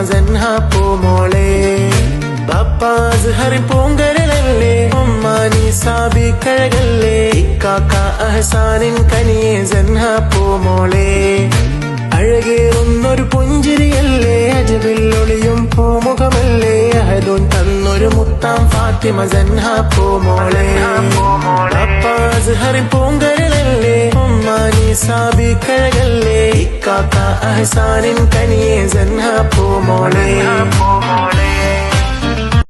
സെൻഹ പൂമോളെ ബാപ്പാ അസ്ഹറിൻ പൂങ്കരളല്ലേ ഉമ്മ നിസാബി കഴകല്ലേ ഇക്കാക്ക അഹ്സാനിൻ കനിയെ സെൻഹ പൂമോളെ അഴകേറുന്നൊരു പുഞ്ചിരിയല്ലേ അജബിൽ ഒളിയും പൂമുഖമല്ലേ അഹദൂൻ തന്നൊരു മുത്താം ഫാത്തിമ സെൻഹ പൂമോളെ ബാപ്പാ അസ്ഹറിൻ പൂങ്കരളല്ലേ ഉമ്മ നിസാബി കഴകല്ലേ ഇക്കാക്ക അഹ്സാനിൻ കനിയെ സെൻഹ